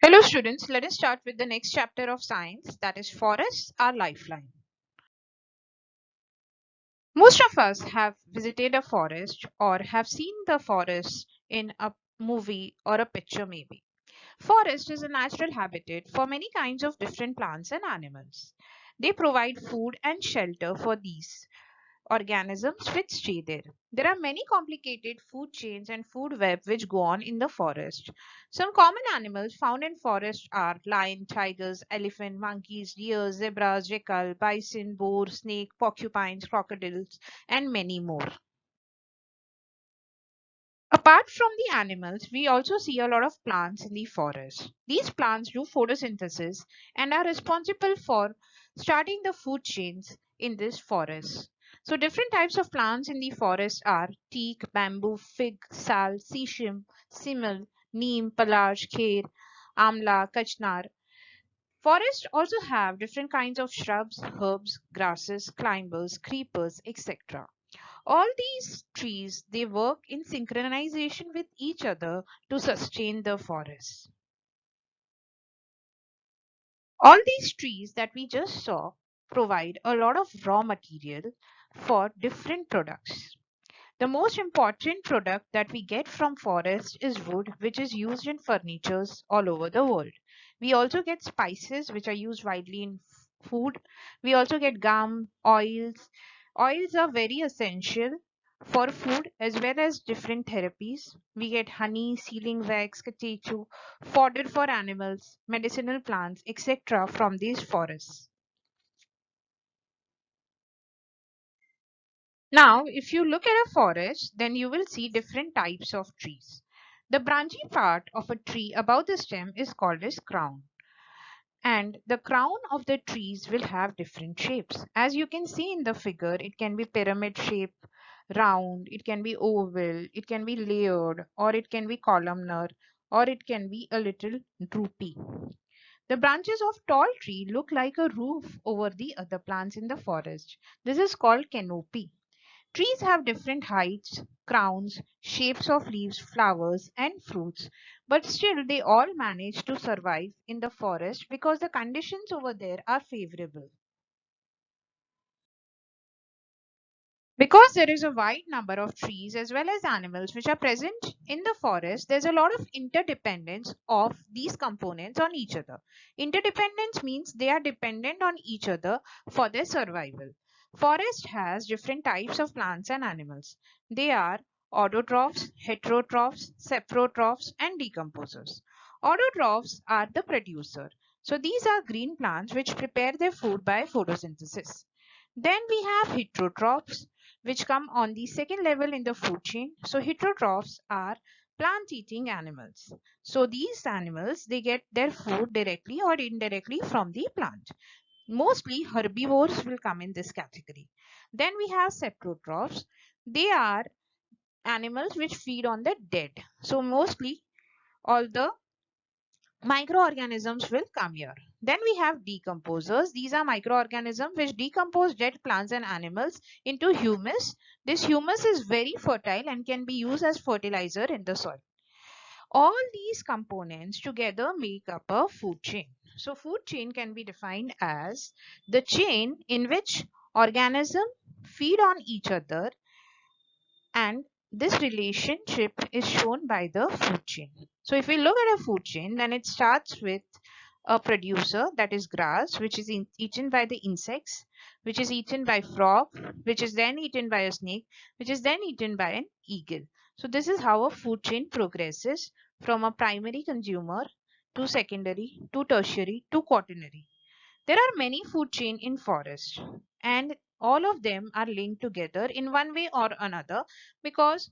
Hello students, let us start with the next chapter of science, that is forests are lifeline. Most of us have visited a forest or have seen the forest in a movie or a picture maybe. Forest is a natural habitat for many kinds of different plants and animals. They provide food and shelter for these organisms which stay there. There are many complicated food chains and food web which go on in the forest. Some common animals found in forest are lion, tigers, elephant, monkeys, deer, zebras, jackal, bison, boar, snake, porcupines, crocodiles, and many more. Apart from the animals, we also see a lot of plants in the forest. These plants do photosynthesis and are responsible for starting the food chains in this forest. So, different types of plants in the forest are teak, bamboo, fig, sal, sesame, simil, neem, palaj, kher, amla, kachnar. Forests also have different kinds of shrubs, herbs, grasses, climbers, creepers, etc. All these trees they work in synchronization with each other to sustain the forest. All these trees that we just saw provide a lot of raw material for different products. The most important product that we get from forest is wood, which is used in furnitures all over the world. We also get spices, which are used widely in food. We also get gum, oils. Oils are very essential for food as well as different therapies. We get honey, sealing wax, catechu, fodder for animals, medicinal plants, etc. from these forests. Now, if you look at a forest, then you will see different types of trees. The branchy part of a tree above the stem is called as crown. And the crown of the trees will have different shapes. As you can see in the figure, it can be pyramid shape, round, it can be oval, it can be layered, or it can be columnar, or it can be a little droopy. The branches of tall tree look like a roof over the other plants in the forest. This is called canopy. Trees have different heights, crowns, shapes of leaves, flowers, and fruits, but still they all manage to survive in the forest because the conditions over there are favorable. Because there is a wide number of trees as well as animals which are present in the forest, there's a lot of interdependence of these components on each other. Interdependence means they are dependent on each other for their survival. Forest has different types of plants and animals. They are autotrophs, heterotrophs, saprotrophs, and decomposers. Autotrophs are the producer. So these are green plants which prepare their food by photosynthesis. Then we have heterotrophs, which come on the second level in the food chain. So heterotrophs are plant-eating animals. So these animals, they get their food directly or indirectly from the plant. Mostly herbivores will come in this category. Then we have saprotrophs. They are animals which feed on the dead. So mostly all the microorganisms will come here. Then we have decomposers. These are microorganisms which decompose dead plants and animals into humus. This humus is very fertile and can be used as fertilizer in the soil. All these components together make up a food chain. So food chain can be defined as the chain in which organisms feed on each other, and this relationship is shown by the food chain. So if we look at a food chain, then it starts with a producer, that is grass, which is eaten by the insects, which is eaten by frog, which is then eaten by a snake, which is then eaten by an eagle. So this is how a food chain progresses from a primary consumer to secondary to tertiary to quaternary. There are many food chain in forest, and all of them are linked together in one way or another, because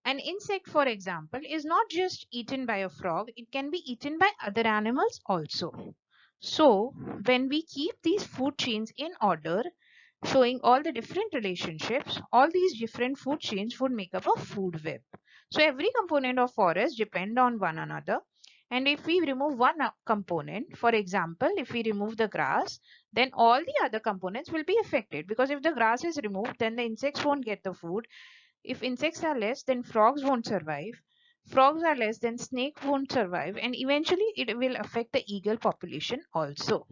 an insect, for example, is not just eaten by a frog, it can be eaten by other animals also. So, when we keep these food chains in order, showing all the different relationships, all these different food chains would make up a food web. So, every component of forest depend on one another. And if we remove one component, for example, if we remove the grass, then all the other components will be affected, because if the grass is removed, then the insects won't get the food. If insects are less, then frogs won't survive. Frogs are less, then snake won't survive, and eventually it will affect the eagle population also.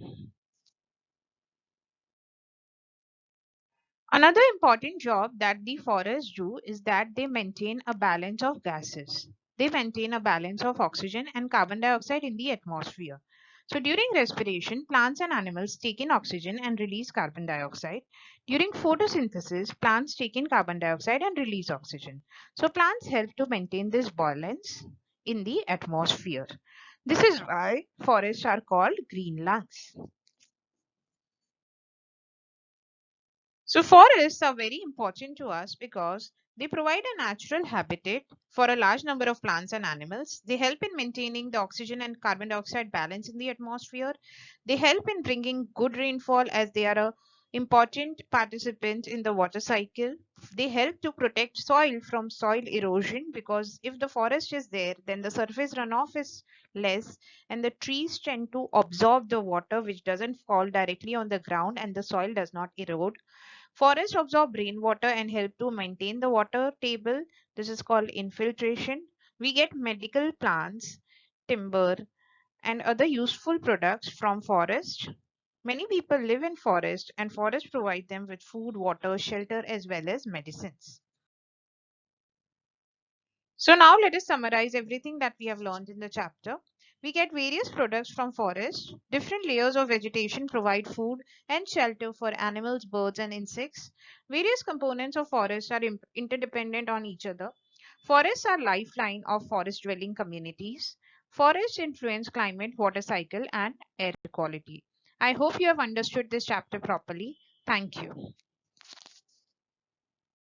Another important job that the forests do is that they maintain a balance of gases. They maintain a balance of oxygen and carbon dioxide in the atmosphere. So during respiration, plants and animals take in oxygen and release carbon dioxide. During photosynthesis, plants take in carbon dioxide and release oxygen. So plants help to maintain this balance in the atmosphere. This is why forests are called green lungs. So forests are very important to us because they provide a natural habitat for a large number of plants and animals. They help in maintaining the oxygen and carbon dioxide balance in the atmosphere. They help in bringing good rainfall as they are a important participant in the water cycle. They help to protect soil from soil erosion because if the forest is there, then the surface runoff is less and the trees tend to absorb the water which doesn't fall directly on the ground and the soil does not erode. Forests absorb rainwater and help to maintain the water table. This is called infiltration. We get medical plants, timber, and other useful products from forest. Many people live in forest and forests provide them with food, water, shelter as well as medicines. So now let us summarize everything that we have learned in the chapter. We get various products from forests. Different layers of vegetation provide food and shelter for animals, birds, and insects. Various components of forests are interdependent on each other. Forests are lifeline of forest dwelling communities. Forests influence climate, water cycle, and air quality. I hope you have understood this chapter properly. Thank you.